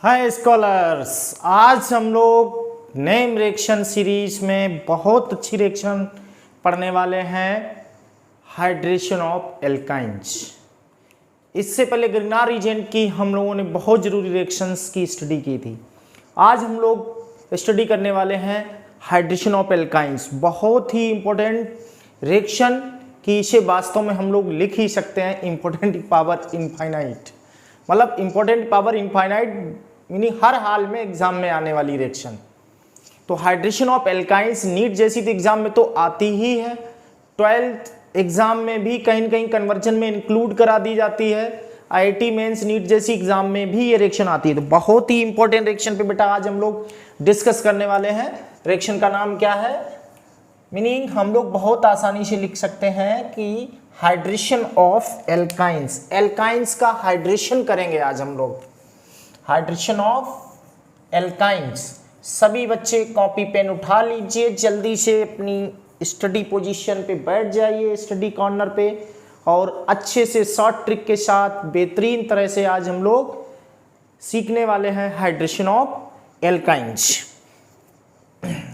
हाय scholars, आज हम लोग नेम रिएक्शन सीरीज में बहुत अच्छी रिएक्शन पढ़ने वाले हैं, हाइड्रेशन ऑफ एल्काइंस। इससे पहले ग्रिग्नार रीजेंट की हम लोगों ने बहुत ज़रूरी रिएक्शंस की स्टडी की थी। आज हम लोग स्टडी करने वाले हैं हाइड्रेशन ऑफ एल्काइंस। बहुत ही इम्पोर्टेंट रिएक्शन कि इसे वास्तव में हम लोग लिख ही सकते हैं इम्पोर्टेंट पावर इनफाइनाइट, मतलब इम्पोर्टेंट पावर इनफाइनाइट मीनिंग हर हाल में एग्जाम में आने वाली रिएक्शन। तो हाइड्रेशन ऑफ एल्काइंस नीट जैसी तो एग्जाम में तो आती ही है, 12th एग्जाम में भी कहीं न कहीं कन्वर्जन में इंक्लूड करा दी जाती है, आईआईटी मेंस नीट जैसी एग्जाम में भी ये रिएक्शन आती है। तो बहुत ही इंपॉर्टेंट रिएक्शन पे बेटा आज हम लोग डिस्कस करने वाले हैं। रिएक्शन का नाम क्या है, मीनिंग हम लोग बहुत आसानी से लिख सकते हैं कि हाइड्रेशन ऑफ एल्काइंस। एल्काइंस का हाइड्रेशन करेंगे आज हम लोग, हाइड्रेशन ऑफ एल्काइंस। सभी बच्चे कॉपी पेन उठा लीजिए, जल्दी से अपनी स्टडी पोजीशन पे बैठ जाइए, स्टडी कॉर्नर पे, और अच्छे से शॉर्ट ट्रिक के साथ बेहतरीन तरह से आज हम लोग सीखने वाले हैं hydration of alkynes.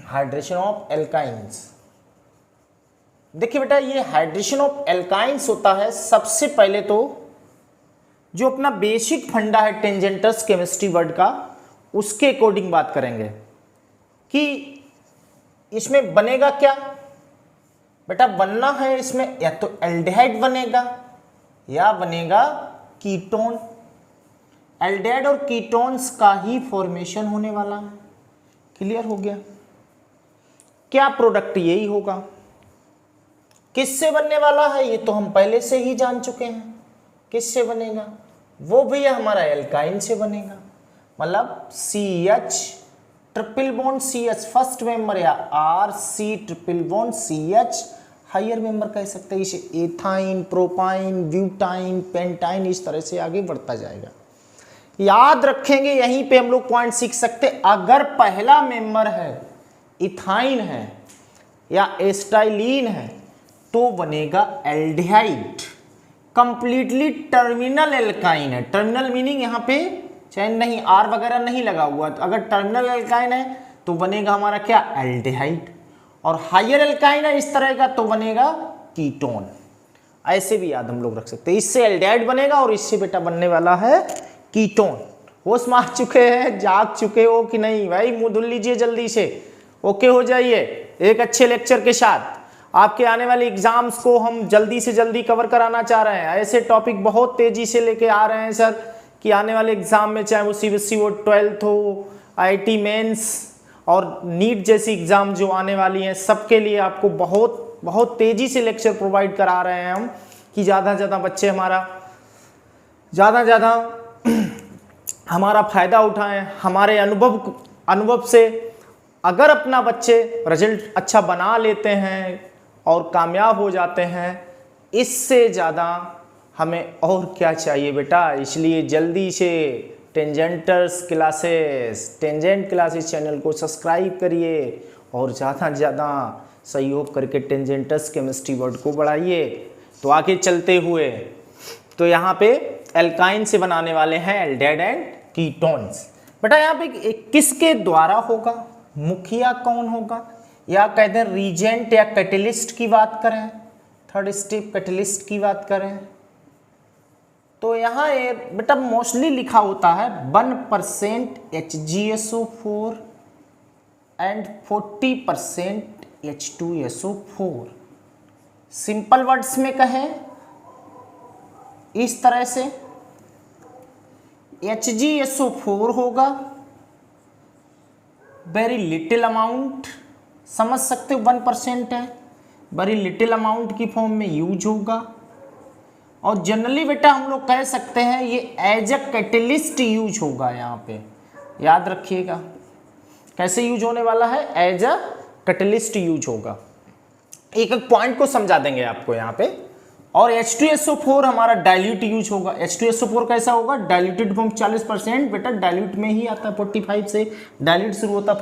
Hydration of alkynes, देखिए बेटा, ये हाइड्रेशन ऑफ एल्काइंस होता है सबसे पहले तो जो अपना बेसिक फंडा है टेंजेंटस केमिस्ट्री वर्ड का, उसके अकॉर्डिंग बात करेंगे कि इसमें बनेगा क्या। बेटा बनना है इसमें या तो एल्डिहाइड बनेगा या बनेगा कीटोन। एल्डिहाइड और कीटोन्स का ही फॉर्मेशन होने वाला है। क्लियर हो गया? क्या प्रोडक्ट यही होगा। किससे बनने वाला है ये तो हम पहले से ही जान चुके हैं। किससे बनेगा, वो भी हमारा एल्काइन से बनेगा, मतलब CH triple bond CH first member या RC triple bond CH higher member कह सकते हैं इसे। एथाइन, प्रोपाइन, ब्यूटाइन, पेंटाइन, इस तरह से आगे बढ़ता जाएगा। याद रखेंगे, यहीं पे हम लोग पॉइंट सीख सकते। अगर पहला मेंबर है इथाइन है या एस्टाइलिन है तो बनेगा एल्डिहाइड। कंप्लीटली टर्मिनल एल्काइन है। टर्मिनल मीनिंग यहाँ पे चैन नहीं, आर वगैरह नहीं लगा हुआ। तो अगर टर्मिनल एल्काइन है तो बनेगा हमारा क्या, एल्डिहाइड। और हायर एल्काइन है इस तरह का तो बनेगा कीटोन। ऐसे भी याद हम लोग रख सकते हैं। इससे एल्डिहाइड बनेगा और इससे बेटा बनने वाला है कीटोन। होश मार चुके हैं, जाग चुके हो कि नहीं भाई? मुंह धुल लीजिए जल्दी से, ओके हो जाइए। एक अच्छे लेक्चर के साथ आपके आने वाले एग्जाम्स को हम जल्दी से जल्दी कवर कराना चाह रहे हैं। ऐसे टॉपिक बहुत तेजी से लेके आ रहे हैं सर कि आने वाले एग्जाम में, चाहे वो CBSE हो, 12th हो, IIT मेंस और नीट जैसी एग्जाम जो आने वाली हैं, सबके लिए आपको बहुत बहुत तेजी से लेक्चर प्रोवाइड करा रहे हैं हम कि ज़्यादा से ज़्यादा बच्चे ज़्यादा हमारा फ़ायदा उठाएं। हमारे अनुभव से अगर अपना बच्चे रिजल्ट अच्छा बना लेते हैं और कामयाब हो जाते हैं, इससे ज़्यादा हमें और क्या चाहिए बेटा। इसलिए जल्दी से टेंजेंट क्लासेस चैनल को सब्सक्राइब करिए और ज़्यादा से ज़्यादा सहयोग करके टेंजेंटस केमिस्ट्री वर्ड को बढ़ाइए। तो आगे चलते हुए तो यहाँ पे एल्काइन से बनाने वाले हैं एल्डिहाइड एंड कीटोन्स। बेटा यहाँ पे किसके द्वारा होगा, मुखिया कौन होगा, या कहते हैं रीजेंट या कैटलिस्ट की बात करें, थर्ड स्टेप कैटलिस्ट की बात करें, तो यहाँ ये बेटा मोस्टली लिखा होता है 1% HgSO4 and 40% H2SO4। Simple words में कहें इस तरह से, HgSO4 होगा वेरी लिटिल अमाउंट, समझ सकते हो 1% है, वेरी लिटिल अमाउंट की फॉर्म में यूज होगा। और जनरली बेटा हम लोग कह सकते हैं ये एज अ कैटलिस्ट यूज होगा। यहाँ पे याद रखिएगा कैसे यूज होने वाला है, एज अ कैटलिस्ट यूज होगा। एक एक पॉइंट को समझा देंगे आपको यहाँ पे। और H2SO4 हमारा डाइल्यूट यूज होगा। H2SO4 कैसा होगा, डाइल्यूटेड फॉर्म 40%, बेटा डाइल्यूट में ही आता है। 45 से डाइल्यूट शुरू होता है,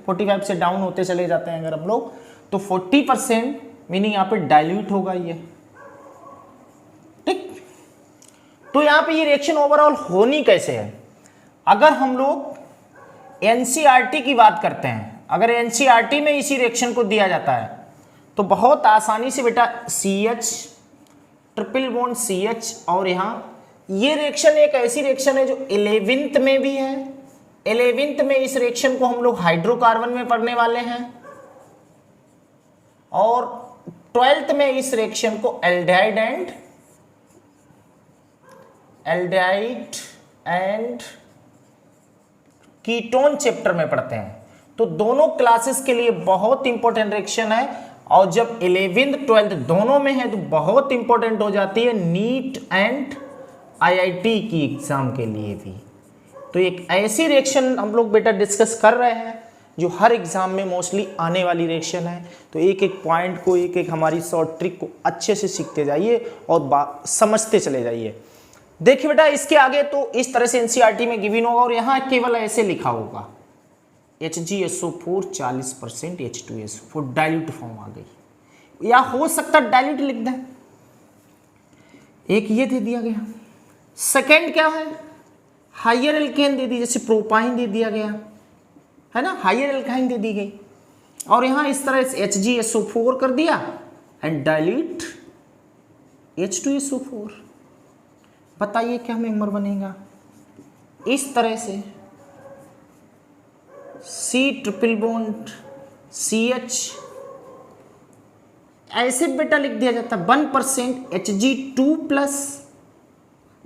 45 से डाउन होते चले जाते हैं अगर हम लोग, तो 40% मीनिंग यहाँ पे डाइल्यूट होगा ये। ठीक, तो यहाँ पे ये रिएक्शन ओवरऑल होनी कैसे है, अगर हम लोग एनसीईआरटी की बात करते हैं, अगर एनसीईआरटी में इसी रिएक्शन को दिया जाता है तो बहुत आसानी से बेटा CH ट्रिपल बॉन्ड CH, और यहाँ ये रिएक्शन एक ऐसी रिएक्शन है जो 11th में भी है। 11th में इस रिएक्शन को हम लोग हाइड्रोकार्बन में पढ़ने वाले हैं, और 12th में इस रिएक्शन को एल्डिहाइड एंड कीटोन चैप्टर में पढ़ते हैं। तो दोनों क्लासेस के लिए बहुत इंपॉर्टेंट रिएक्शन है, और जब 11th 12th दोनों में है तो बहुत इंपॉर्टेंट हो जाती है नीट एंड IIT की एग्जाम के लिए भी। तो एक ऐसी रिएक्शन हम लोग बेटा डिस्कस कर रहे हैं जो हर एग्जाम में मोस्टली आने वाली रिएक्शन है। तो एक एक पॉइंट को, एक एक हमारी शॉर्ट ट्रिक को अच्छे से सीखते जाइए और समझते चले जाइए। देखिए बेटा इसके आगे तो इस तरह से एनसीईआरटी में गिवन होगा, और यहाँ केवल ऐसे लिखा होगा HgSO4 40% H2SO4 डाइल्यूट फॉर्म आ गई, या हो सकता डाइल्यूट लिख दें। एक ये दे दिया गया। सेकेंड क्या है, हाइयर एल्केन दे दी, जैसे प्रोपाइन दे दिया गया है ना, हाइयर एल्काइन दे दी गई, और यहां इस तरह से HgSO4 कर दिया एंड डाइल्यूट H2SO4। बताइए क्या मेंबर बनेगा, इस तरह से C ट्रिपल बॉन्ड CH, ऐसे बेटा लिख दिया जाता है 1% Hg2 प्लस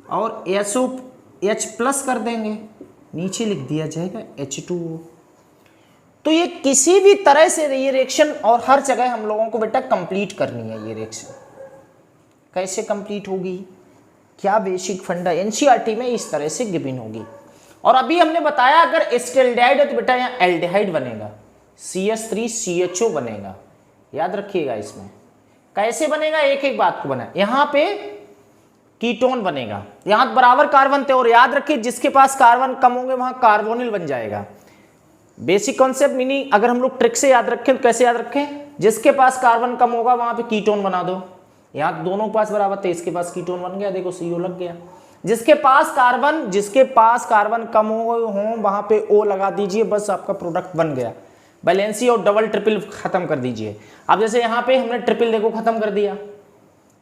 और SOH प्लस कर देंगे, नीचे लिख दिया जाएगा H2O। तो ये किसी भी तरह से ये रिएक्शन, और हर जगह हम लोगों को बेटा कंप्लीट करनी है ये रिएक्शन। कैसे कंप्लीट होगी, क्या बेसिक फंडा, एनसीईआरटी में इस तरह से गिवन होगी। और अभी हमने बताया अगर एस्टेल्डिहाइड है तो बेटा यहाँ एल्डिहाइड बनेगा, CH3CHO बनेगा, याद रखिएगा। इसमें कैसे बनेगा, एक एक बात को बना, यहाँ पे कीटोन बनेगा, यहाँ बराबर कार्बन थे, और याद रखिए जिसके पास कार्बन कम होंगे वहां कार्बोनिल बन जाएगा। बेसिक कॉन्सेप्ट मीनिंग अगर हम लोग ट्रिक से याद रखें तो कैसे याद रखें, जिसके पास कार्बन कम होगा वहां पे कीटोन बना दो। यहाँ दोनों के पास बराबर थे, इसके पास कीटोन बन गया, देखो CO लग गया। जिसके पास कार्बन कम हो वहां पे O लगा दीजिए, बस आपका प्रोडक्ट बन गया। वैलेंसी और डबल ट्रिपल खत्म कर दीजिए। अब जैसे यहाँ पे हमने ट्रिपल देखो खत्म कर दिया,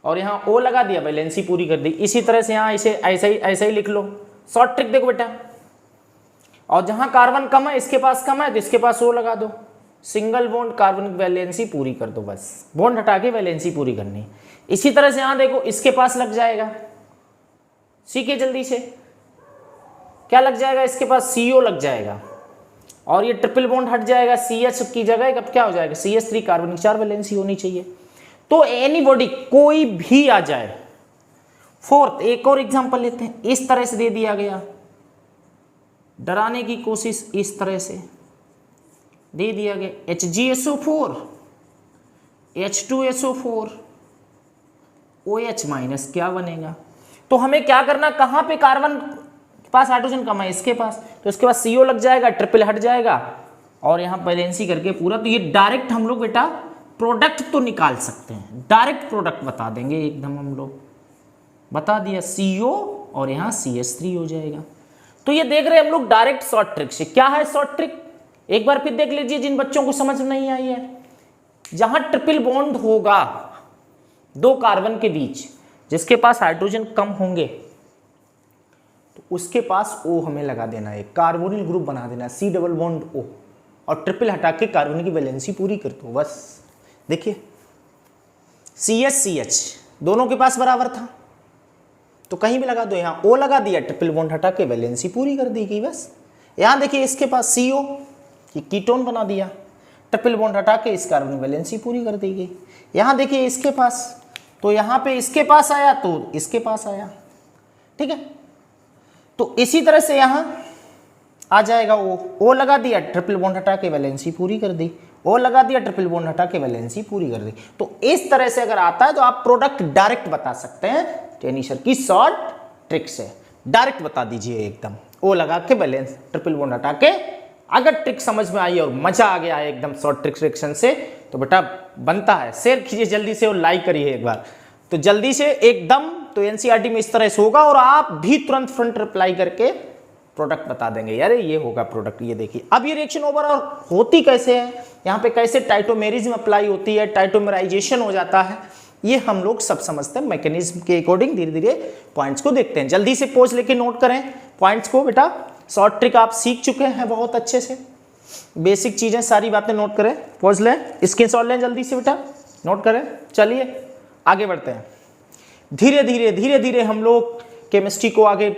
और यहाँ O लगा दिया, वैलेंसी पूरी कर दी। इसी तरह से यहाँ इसे ऐसा ही लिख लो, शॉर्ट ट्रिक देखो बेटा। और जहां कार्बन कम है, इसके पास कम है, तो इसके पास O लगा दो, सिंगल बॉन्ड कार्बन वैलेंसी पूरी कर दो, बस बॉन्ड हटा के वैलेंसी पूरी करनी। इसी तरह से यहां देखो इसके पास लग जाएगा, सीखिए जल्दी से क्या लग जाएगा, इसके पास CO लग जाएगा, और ये ट्रिपल बॉन्ड हट जाएगा, CH की जगह अब क्या हो जाएगा, CH3 कार्बन की 4 वैलेंसी होनी चाहिए। तो एनीबॉडी कोई भी आ जाए। फोर्थ एक और एग्जांपल लेते हैं, इस तरह से दे दिया गया, डराने की कोशिश इस तरह से दे दिया गया, HgSO4 H2SO4 OH माइनस क्या बनेगा। तो हमें क्या करना, कहां पे कार्बन के पास हाइड्रोजन कम है, इसके पास, तो इसके पास CO लग जाएगा, ट्रिपल हट जाएगा, और यहां वैलेंसी करके पूरा। तो ये डायरेक्ट हम लोग बेटा प्रोडक्ट तो निकाल सकते हैं, डायरेक्ट प्रोडक्ट बता देंगे एकदम, हम लोग बता दिया CO और यहाँ CH3 हो जाएगा। तो ये देख रहे हैं हम लोग डायरेक्ट शॉर्ट ट्रिक से। क्या है शॉर्ट ट्रिक, एक बार फिर देख लीजिए जिन बच्चों को समझ नहीं आई है। जहां ट्रिपल बॉन्ड होगा दो कार्बन के बीच, जिसके पास हाइड्रोजन कम होंगे तो उसके पास O हमें लगा देना है, कार्बोनिल ग्रुप बना देना, C डबल बॉन्ड O, और ट्रिपल हटा के कार्बन की वैलेंसी पूरी कर दो, बस। देखिए CH दोनों के पास बराबर था, तो कहीं भी लगा दो, यहाँ O लगा दिया, ट्रिपल बॉन्ड हटा के वैलेंसी पूरी कर दी गई, बस। यहाँ देखिए इसके पास CO कीटोन बना दिया, ट्रिपल बॉन्ड हटा के इस कार्बन वैलेंसी पूरी कर दी गई। यहाँ देखिए इसके पास, तो यहाँ पे इसके पास आया तो इसके पास आया, ठीक है। तो इसी तरह से यहाँ आ जाएगा O लगा दिया, ट्रिपल बॉन्ड हटा के वैलेंसी पूरी कर दी, O लगा दिया, ट्रिपल बॉन्ड हटा के वैलेंसी पूरी कर दी। तो इस तरह से अगर आता है तो आप प्रोडक्ट डायरेक्ट बता सकते हैं, टेनिसर की शॉर्ट ट्रिक से डायरेक्ट बता दीजिए एकदम, O लगा के वैलेंस ट्रिपल बॉन्ड हटा के। अगर ट्रिक समझ में आई और मजा आ गया है एकदम शॉर्ट ट्रिक सेक्शन से, तो बेटा बनता है शेयर कीजिए जल्दी से और लाइक करिए एक बार, तो जल्दी से एकदम। तो एनसीईआरटी में इस तरह से होगा, और आप भी तुरंत फ्रंट रिप्लाई करके प्रोडक्ट बता देंगे यार ये होगा प्रोडक्ट। ये देखिए अब ये रिएक्शन ओवरऑल होती कैसे है, यहाँ पे कैसे टाइटोमेरिज्म अप्लाई होती है, टाइटोमेराइजेशन हो जाता है, ये हम लोग सब समझते हैं। मैकेनिज्म के अकॉर्डिंग धीरे धीरे पॉइंट्स को देखते हैं। जल्दी से पोज लेके नोट करें पॉइंट्स को बेटा। शॉर्ट ट्रिक आप सीख चुके हैं बहुत अच्छे से, बेसिक चीजें सारी बातें नोट करें। पोज लें, स्क्रीनशॉट लें जल्दी से बेटा, नोट करें। चलिए आगे बढ़ते हैं। धीरे धीरे हम लोग केमिस्ट्री को आगे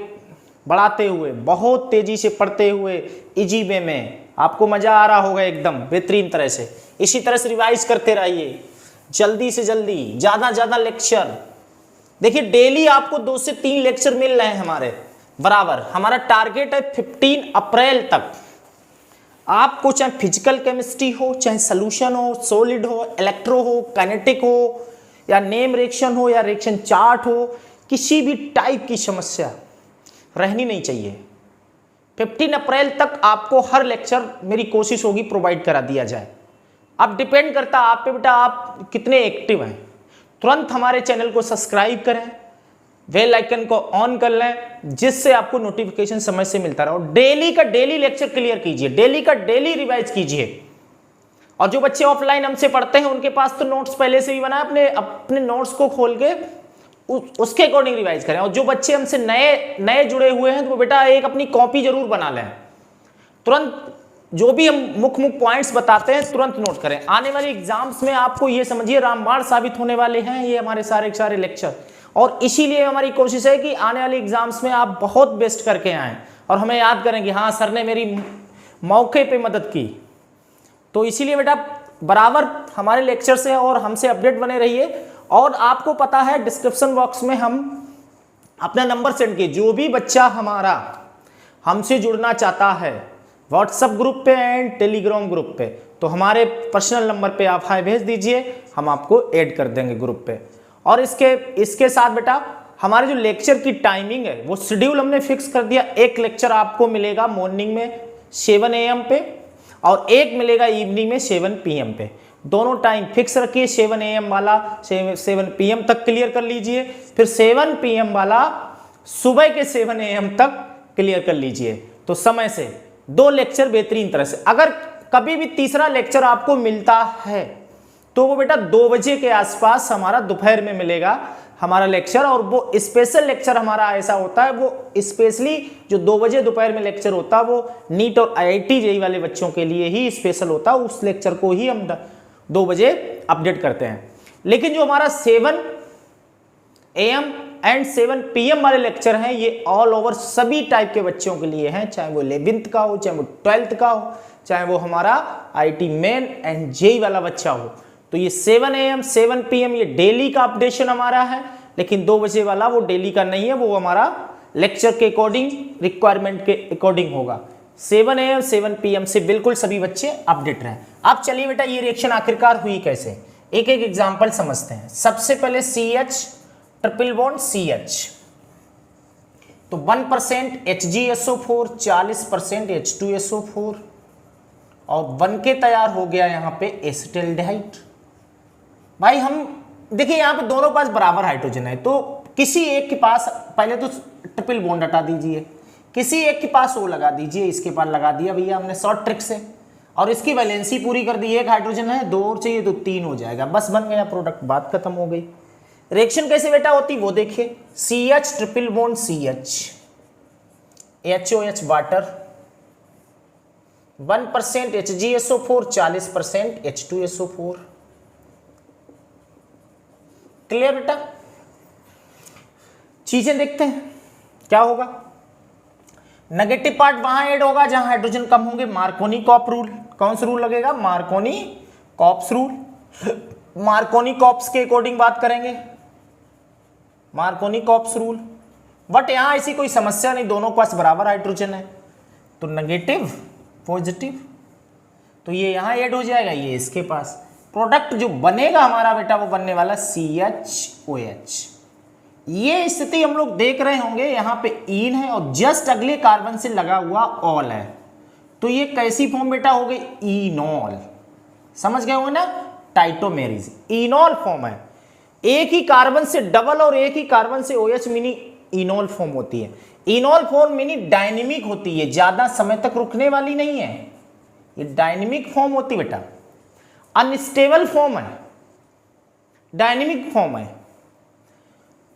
बढ़ाते हुए, बहुत तेजी से पढ़ते हुए, इजी वे में, आपको मजा आ रहा होगा एकदम बेहतरीन तरह से। इसी तरह से रिवाइज करते रहिए, जल्दी से जल्दी, ज्यादा लेक्चर। देखिए डेली आपको 2 से 3 लेक्चर मिल रहे हैं हमारे बराबर। हमारा टारगेट है 15 अप्रैल तक आपको, चाहे फिजिकल केमिस्ट्री हो, चाहे सोल्यूशन हो, सॉलिड हो, इलेक्ट्रो हो, काइनेटिक हो, या नेम रिएक्शन हो, या रिएक्शन चार्ट हो, किसी भी टाइप की समस्या रहनी नहीं चाहिए। 15 अप्रैल तक आपको हर लेक्चर मेरी कोशिश होगी प्रोवाइड करा दिया जाए। अब डिपेंड करता है आप पे बेटा, आप कितने एक्टिव हैं। तुरंत हमारे चैनल को सब्सक्राइब करें, बेल आइकन को ऑन कर लें, जिससे आपको नोटिफिकेशन समय से मिलता रहे। डेली का डेली लेक्चर क्लियर कीजिए, डेली का डेली रिवाइज कीजिए। और जो बच्चे ऑफलाइन हमसे पढ़ते हैं उनके पास तो नोट्स पहले से ही बना, अपने नोट्स को खोल के उसके अकॉर्डिंग रिवाइज करें। और जो बच्चे हमसे नए जुड़े हुए हैं तो वो बेटा एक अपनी कॉपी जरूर बना लें। तुरंत जो भी हम मुख्य पॉइंट्स बताते हैं तुरंत नोट करें। आने वाले एग्जाम्स में आपको ये समझिए रामबाण साबित होने वाले हैं ये हमारे सारे लेक्चर। और इसीलिए हमारी कोशिश है कि आने वाले एग्जाम्स में आप बहुत बेस्ट करके आएँ और हमें याद करें कि हाँ सर ने मेरी मौके पे मदद की। तो इसीलिए बेटा बराबर हमारे लेक्चर से और हमसे अपडेट बने रहिए। और आपको पता है डिस्क्रिप्शन बॉक्स में हम अपना नंबर सेंड किए, जो भी बच्चा हमारा हमसे जुड़ना चाहता है व्हाट्सएप ग्रुप पे एंड टेलीग्राम ग्रुप पे, तो हमारे पर्सनल नंबर पे आप हाय भेज दीजिए, हम आपको ऐड कर देंगे ग्रुप पे। और इसके साथ बेटा हमारे जो लेक्चर की टाइमिंग है वो शेड्यूल हमने फिक्स कर दिया। एक लेक्चर आपको मिलेगा मॉर्निंग में 7 AM पे और एक मिलेगा इवनिंग में 7 PM पे। दोनों टाइम फिक्स रखिए। 7 AM वाला 7 PM तक क्लियर कर लीजिए, फिर 7 PM वाला सुबह के 7 AM तक क्लियर कर लीजिए। तो समय से 2 लेक्चर बेहतरीन तरह से। अगर कभी भी तीसरा लेक्चर आपको मिलता है तो वो बेटा 2 बजे के आसपास हमारा दोपहर में मिलेगा हमारा लेक्चर। और वो स्पेशल लेक्चर हमारा ऐसा होता है, वो स्पेशली जो 2 बजे दोपहर में लेक्चर होता है वो नीट और IIT JEE वाले बच्चों के लिए ही स्पेशल होता है। उस लेक्चर को ही हम 2 बजे अपडेट करते हैं। लेकिन जो हमारा 7 AM एंड 7 PM वाले लेक्चर हैं ये ऑल ओवर सभी टाइप के बच्चों के लिए हैं, चाहे वो 11th का हो, चाहे वो 12th का हो, चाहे वो हमारा IIT मेन एंड JEE वाला बच्चा हो। तो ये 7 AM 7 PM ये डेली का अपडेशन हमारा है। लेकिन 2 बजे वाला वो डेली का नहीं है, वो हमारा लेक्चर के अकॉर्डिंग, रिक्वायरमेंट के अकॉर्डिंग होगा। 7 AM 7 PM से बिल्कुल सभी बच्चे अपडेट रहें। अब चलिए बेटा ये रिएक्शन आखिरकार हुई कैसे, एक एक एग्जांपल समझते हैं। सबसे पहले CH ट्रिपल बॉन्ड CH, तो 1% HgSO4, 40% H2SO4 और बन के तैयार हो गया यहाँ पे एसिटिल्डिहाइड। भाई हम देखिए यहाँ पे दोनों पास बराबर हाइड्रोजन है, तो किसी एक के पास पहले तो ट्रिपल बॉन्ड हटा दीजिए, किसी एक के पास वो लगा दीजिए, इसके पास लगा दिया भैया हमने शॉर्ट ट्रिक से, और इसकी वैलेंसी पूरी कर दी। एक हाइड्रोजन है, 2 और चाहिए तो 3 हो जाएगा, बस बन गया प्रोडक्ट, बात खत्म हो गई। रिएक्शन कैसे बेटा होती वो देखिए। CH triple bond CH, HOH water, 1% HgSO4, 40% H2SO4। Clear बेटा? चीजें देखते हैं क्या होगा। नेगेटिव पार्ट वहां ऐड होगा जहां हाइड्रोजन कम होंगे। मार्कोनी कॉप रूल, कौन सा रूल लगेगा? Markovnikov's rule. Markovnikov's के अकॉर्डिंग बात करेंगे, मार्कोनी कॉप्स रूल। बट यहां ऐसी कोई समस्या नहीं, दोनों के पास बराबर हाइड्रोजन है, तो नेगेटिव पॉजिटिव, तो ये यहां ऐड हो जाएगा, ये इसके पास। प्रोडक्ट जो बनेगा हमारा बेटा वो बनने वाला CHOH। ये स्थिति हम लोग देख रहे होंगे, यहाँ पे इन है और जस्ट अगले कार्बन से लगा हुआ ऑल है, तो ये कैसी फॉर्म बेटा हो गई? इनॉल। समझ गए होंगे ना, टाइटोमेरिज इनॉल फॉर्म है। एक ही कार्बन से डबल और एक ही कार्बन से OH मिनी इनॉल फॉर्म होती है। इनॉल फॉर्म मीनी डायनेमिक होती है, ज्यादा समय तक रुकने वाली नहीं है, ये डायनेमिक फॉर्म होती बेटा। अनस्टेबल फॉर्म है, डायनेमिक फॉर्म है,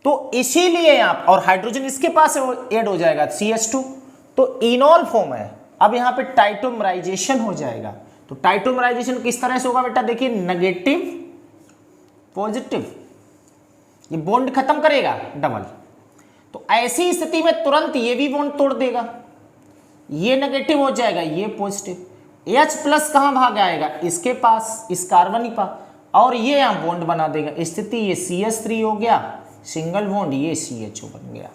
तो इसीलिए आप, और हाइड्रोजन इसके पास ऐड हो जाएगा CH2, तो इनॉल फॉर्म है। अब यहां पे टाइटोमराइजेशन हो जाएगा, तो टाइटोमराइजेशन किस तरह से होगा बेटा, देखिए नेगेटिव पॉजिटिव, ये बॉन्ड खत्म करेगा डबल, तो ऐसी स्थिति में तुरंत ये भी बॉन्ड तोड़ देगा, ये नेगेटिव हो जाएगा, ये पॉजिटिव, H प्लस कहां भाग आएगा, इसके पास, इस कार्बन ही पास, और ये यहां बॉन्ड बना देगा, स्थिति ये CH3 हो गया सिंगल बॉन्ड, ये CHO बन गया,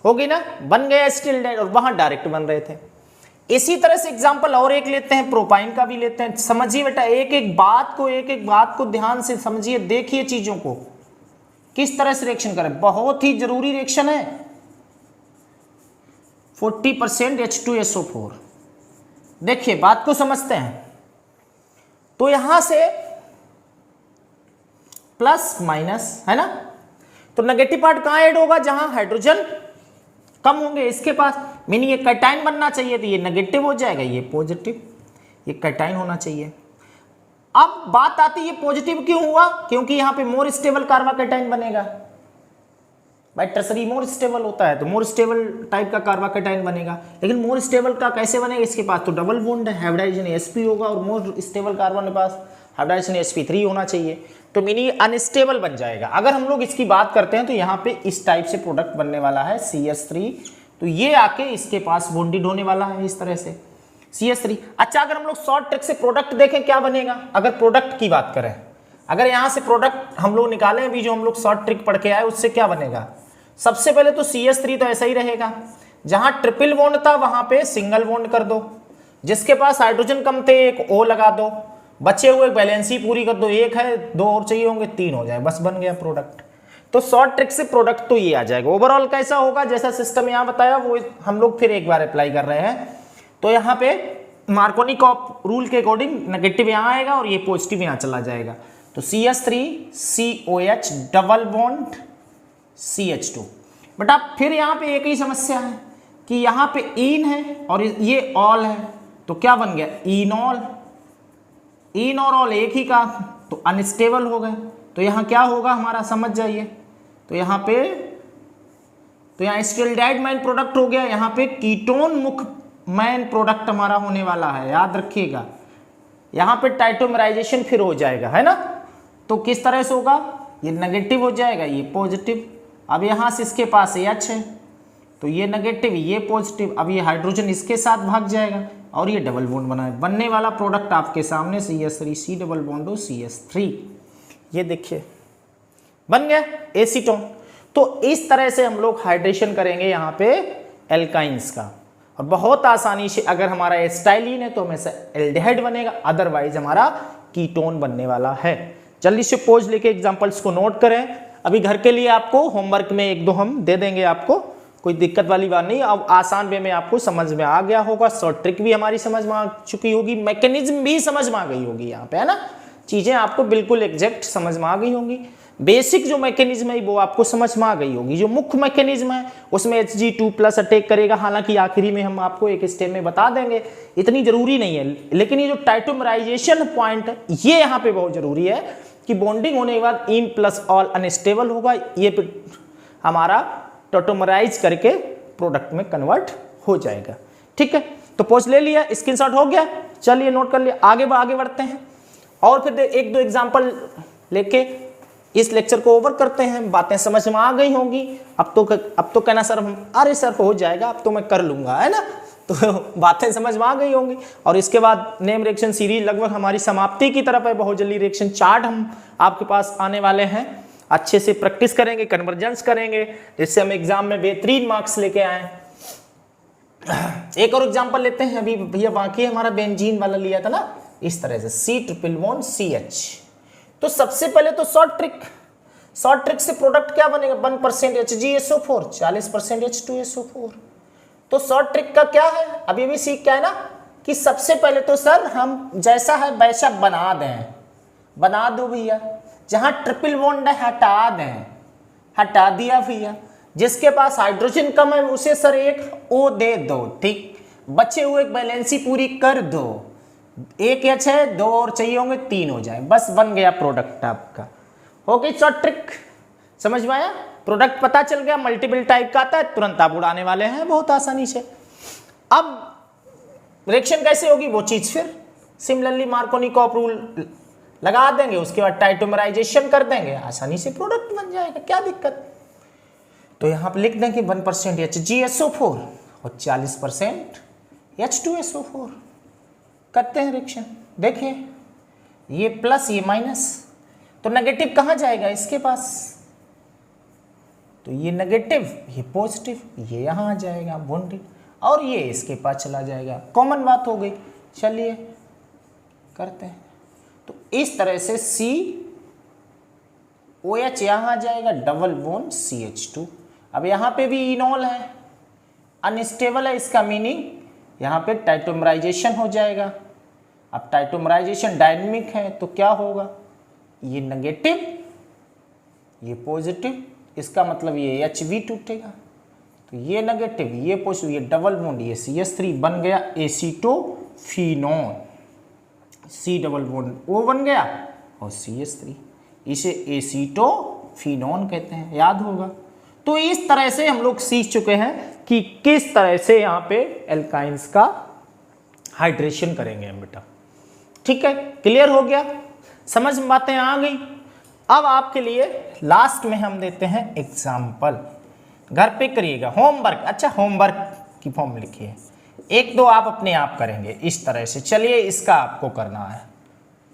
हो गई ना, बन गया एसिटिल्डाइड, और वहां डायरेक्ट बन रहे थे। इसी तरह से एग्जांपल और एक लेते हैं, प्रोपाइन का भी लेते हैं। समझिए बेटा, एक एक बात को ध्यान से समझिए, देखिए चीजों को किस तरह से रिएक्शन करें, बहुत ही जरूरी रिएक्शन है। 40% H2SO4, देखिए बात को समझते हैं, तो यहां से प्लस माइनस है ना, तो नेगेटिव पार्ट कहां ऐड होगा, जहां हाइड्रोजन कम होंगे इसके पास, मीनिंग ये कैटाइन बनना चाहिए, तो ये नेगेटिव हो जाएगा, ये पॉजिटिव, ये कैटाइन होना चाहिए। अब बात आती है ये पॉजिटिव क्यों हुआ, क्योंकि यहां पे मोर स्टेबल कार्बाकैटाइन बनेगा, भाई टर्सरी मोर स्टेबल होता है, तो मोर स्टेबल टाइप का कार्बाकैटाइन बनेगा, लेकिन मोर स्टेबल का कैसे बनेगा, इसके पास तो डबल बॉन्ड है, हाइब्रिडाइजेशन sp होगा, और मोर स्टेबल कार्बन के पास हाइब्रिडाइजेशन sp3 होना चाहिए, तो मीनिंग अनस्टेबल बन जाएगा। अगर हम लोग इसकी बात करते हैं तो यहाँ पे इस टाइप से प्रोडक्ट बनने वाला है CH3, तो ये आके इसके पास बॉन्डेड होने वाला है इस तरह से CH3। अच्छा, अगर हम लोग शॉर्ट ट्रिक से प्रोडक्ट देखें क्या बनेगा, अगर प्रोडक्ट की बात करें, अगर यहाँ से प्रोडक्ट हम लोग निकालें अभी जो हम लोग शॉर्ट ट्रिक पढ़ के आए, उससे क्या बनेगा, सबसे पहले तो CH3 तो ऐसा ही रहेगा, जहां ट्रिपल बॉन्ड था वहां पे सिंगल बॉन्ड कर दो, जिसके पास हाइड्रोजन कम थे एक O लगा दो, बचे हुए बैलेंसी पूरी कर दो, एक है, दो और चाहिए होंगे, 3 हो जाए, बस बन गया प्रोडक्ट। तो शॉर्ट ट्रिक से प्रोडक्ट तो ये आ जाएगा। ओवरऑल कैसा होगा, जैसा सिस्टम यहाँ बताया वो हम लोग फिर एक बार अप्लाई कर रहे हैं। तो यहाँ पे मार्कोनिकॉफ रूल के अकॉर्डिंग नेगेटिव यहाँ आएगा और ये पॉजिटिव यहाँ चला जाएगा, तो CH3COH double bond CH2। But अब फिर यहाँ पे एक ही समस्या है कि यहाँ पे इन है और ये ऑल है, तो क्या बन गया, इनॉल, इन और ऑल एक ही का, तो अनस्टेबल हो गए। तो यहाँ क्या होगा हमारा, समझ जाइए, तो यहाँ पे, तो यहाँ एसिटिल्डाइड मेन प्रोडक्ट हो गया, यहाँ पे कीटोन मुख मेन प्रोडक्ट हमारा होने वाला है, याद रखिएगा। यहाँ पे टाइटोमराइजेशन फिर हो जाएगा, है ना, तो किस तरह से होगा, ये नेगेटिव हो जाएगा, ये पॉजिटिव। अब यहाँ से इसके पास H है, तो ये नेगेटिव, ये पॉजिटिव, अब ये हाइड्रोजन इसके साथ भाग जाएगा और ये डबल बॉन्ड बना, बनने वाला प्रोडक्ट आपके सामने CH3C डबल बॉन्ड CH3, ये देखिए बन गया एसीटोन। तो इस तरह से हम लोग हाइड्रेशन करेंगे यहाँ पे एल्काइंस का, और बहुत आसानी से, अगर हमारा एस्टाइलिन है तो हमेशा एल्डिहाइड बनेगा, अदरवाइज हमारा कीटोन बनने वाला है। जल्दी से पोज लेके एग्जांपल्स को नोट करें, अभी घर के लिए आपको होमवर्क में एक दो हम दे देंगे आपको, कोई दिक्कत वाली बात नहीं। अब आसान वे में आपको समझ में आ गया होगा, शॉर्ट ट्रिक भी हमारी समझ में आ चुकी होगी, मैकेनिज्म भी समझ में आ गई होगी, यहाँ पे है ना, चीजें आपको बिल्कुल एग्जैक्ट समझ में आ गई होंगी। बेसिक जो मैकेनिज्म है वो आपको समझ में आ गई होगी। जो मुख्य मैकेनिज्म है उसमें Hg2+ अटैक करेगा, हालांकि आखिरी में हम आपको एक स्टेप में बता देंगे, इतनी जरूरी नहीं है, लेकिन ये जो टाइटोमराइजेशन पॉइंट है ये यहाँ पे बहुत जरूरी है कि बॉन्डिंग होने के बाद इन प्लस ऑल अनस्टेबल होगा, ये हमारा टोटोमराइज करके प्रोडक्ट में कन्वर्ट हो जाएगा। ठीक है, तो पोस्ट ले लिया, स्क्रीनशॉट हो गया, चलिए नोट कर लिया, आगे बढ़ते हैं और फिर एक दो एग्जांपल लेके इस लेक्चर को ओवर करते हैं। बातें समझ में आ गई होंगी, अब तो कहना सर, अरे सर हो जाएगा, अब तो मैं कर लूंगा, है ना, तो बातें समझ में आ गई होंगी। और इसके बाद नेम रिएक्शन सीरीज लगभग हमारी समाप्ति की तरफ है, बहुत जल्दी रिएक्शन चार्ट हम आपके पास आने वाले हैं, अच्छे से प्रैक्टिस करेंगे, कन्वर्जेंस करेंगे, जिससे हम एग्जाम में बेहतरीन मार्क्स लेके आए। एक और एग्जांपल लेते हैं, अभी भैया बाकी हमारा बेंजीन वाला लिया था ना, इस तरह से C�11CH। तो सबसे पहले तो शॉर्ट ट्रिक से प्रोडक्ट क्या बनेगा, 1% HgSO4, 40% H2SO4। तो शॉर्ट ट्रिक का क्या है, अभी भी सीख क्या है ना, कि सबसे पहले तो सर हम जैसा है वैसा बना दें, बना दो भैया, जहां ट्रिपल बॉन्ड है हटा दें, हटा दिया भैया, जिसके पास हाइड्रोजन कम है उसे सर एक O दे दो, ठीक, बचे हुए एक बैलेंसी पूरी कर दो, एक H है, 2 और चाहिए होंगे, 3 हो जाए, बस बन गया प्रोडक्ट आपका। हो गई शॉर्ट ट्रिक, समझ में आया? प्रोडक्ट पता चल गया, मल्टीपल टाइप का आता है, तुरंत आप उड़ाने वाले हैं बहुत आसानी से। अब रिएक्शन कैसे होगी वो चीज फिर सिमिलरली मार्कोनिकॉफ रूल लगा देंगे, उसके बाद टाइटोमराइजेशन कर देंगे, आसानी से प्रोडक्ट बन जाएगा, क्या दिक्कत। तो यहां पर लिख देंगे 1% HgSO4 और 40% H2SO4। करते हैं रिएक्शन, देखिए ये प्लस ये माइनस, तो नेगेटिव कहां जाएगा इसके पास, तो ये नेगेटिव ये पॉजिटिव, ये यहां आ जाएगा बॉन्डेड, और ये इसके पास चला जाएगा, कॉमन बात हो गई। चलिए करते हैं, तो इस तरह से COH यहां आ जाएगा, डबल बॉन्ड CH2। अब यहां पे भी इनॉल है, अनस्टेबल है, इसका मीनिंग यहां पे टाइटोमराइजेशन हो जाएगा। अब टाइटोमराइजेशन डायनेमिक है तो क्या होगा, ये नेगेटिव ये पॉजिटिव, इसका मतलब ये HV टूटेगा, तो ये नेगेटिव ये पॉजिटिव, ये डबल बॉन्ड ये CH3 बन गया acetophenone, C double bond O बन गया और CH3, इसे एसीटोफिनोन कहते हैं, याद होगा। तो इस तरह से हम लोग सीख चुके हैं कि किस तरह से यहाँ पे एल्काइंस का हाइड्रेशन करेंगे हम बेटा, ठीक है, क्लियर हो गया, समझ में बातें आ गई। अब आपके लिए लास्ट में हम देते हैं एग्जाम्पल, घर पे करिएगा होमवर्क, अच्छा होमवर्क की फॉर्म लिखिए, 1-2 आप अपने आप करेंगे इस तरह से। चलिए इसका आपको करना है,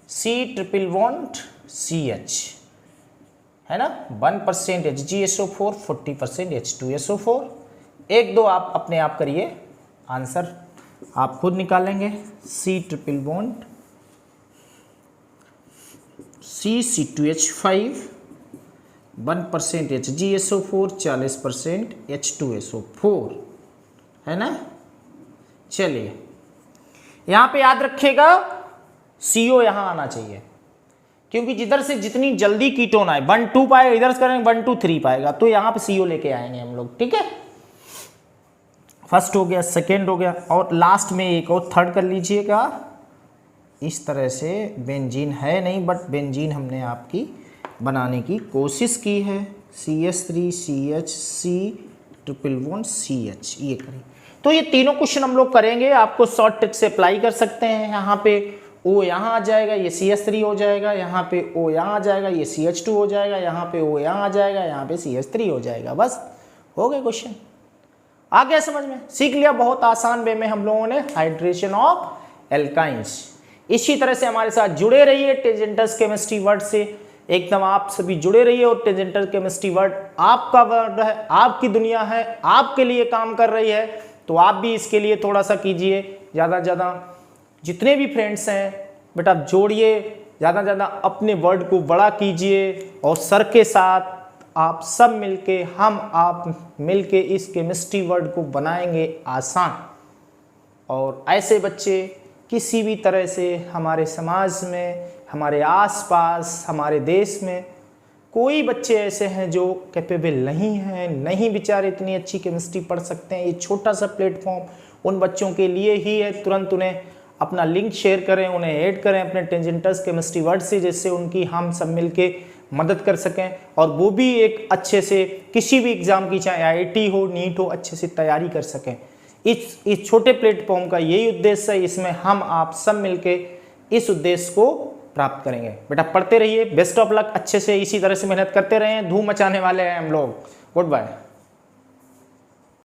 C ट्रिपल बॉन्ड CH है ना, 1% HgSO4, 40% H2SO4। 1-2 आप अपने आप करिए, आंसर आप खुद निकालेंगे। C triple bond C2H5, 1% HgSO4, 40% H2SO4 है ना। चलिए यहां पे याद रखिएगा CO यहां आना चाहिए, क्योंकि जिधर से जितनी जल्दी कीटोन आए 1-2 पाएगा, इधर से करेंगे 1-2-3 पाएगा, तो यहां पे CO लेके आएंगे हम लोग, ठीक है। फर्स्ट हो गया, सेकेंड हो गया, और लास्ट में एक और थर्ड कर लीजिएगा। इस तरह से बेंजीन है नहीं, बट बेंजीन हमने आपकी बनाने की कोशिश की है। CH3 CH C triple bond CH, ये करें। तो ये तीनों क्वेश्चन हम लोग करेंगे, आपको शॉर्ट ट्रिक से अप्लाई कर सकते हैं। यहाँ पे O यहाँ आ जाएगा, ये CH3 हो जाएगा, यहाँ पे O यहाँ आ जाएगा, ये CH2 हो जाएगा, यहाँ पे O यहाँ आ जाएगा, यहाँ पे CH3 हो जाएगा, बस हो गए क्वेश्चन। आ गया समझ में, सीख लिया, बहुत आसान वे में हम लोगों ने हाइड्रेशन ऑफ एल्काइंस। इसी तरह से हमारे साथ जुड़े रहिए टेंजेंटस केमिस्ट्री वर्ड से, एकदम आप सभी जुड़े रहिए। और टेंजेंटस केमिस्ट्री वर्ड आपका वर्ड है, आपकी दुनिया है, आपके लिए काम कर रही है, तो आप भी इसके लिए थोड़ा सा कीजिए, ज़्यादा से ज़्यादा जितने भी फ्रेंड्स हैं बेटा जोड़िए, ज़्यादा से ज़्यादा अपने वर्ड को बड़ा कीजिए, और सर के साथ आप सब मिलके, हम आप मिलके इस केमिस्ट्री वर्ड को बनाएंगे आसान। और ऐसे बच्चे किसी भी तरह से हमारे समाज में, हमारे आसपास, हमारे देश में कोई बच्चे ऐसे हैं जो कैपेबल नहीं हैं, नहीं बेचारे इतनी अच्छी केमिस्ट्री पढ़ सकते हैं, ये छोटा सा प्लेटफॉर्म उन बच्चों के लिए ही है। तुरंत उन्हें अपना लिंक शेयर करें, उन्हें ऐड करें अपने टेंजेंटस केमिस्ट्री वर्ड से, जिससे उनकी हम सब मिलके मदद कर सकें, और वो भी एक अच्छे से किसी भी एग्ज़ाम की, चाहे IIT हो, नीट हो, अच्छे से तैयारी कर सकें। इस छोटे प्लेटफॉर्म का यही उद्देश्य है, इसमें हम आप सब मिलके इस उद्देश्य को प्राप्त करेंगे। बेटा पढ़ते रहिए, बेस्ट ऑफ लक, अच्छे से इसी तरह से मेहनत करते रहें, धूम मचाने वाले हैं हम लोग। Good bye.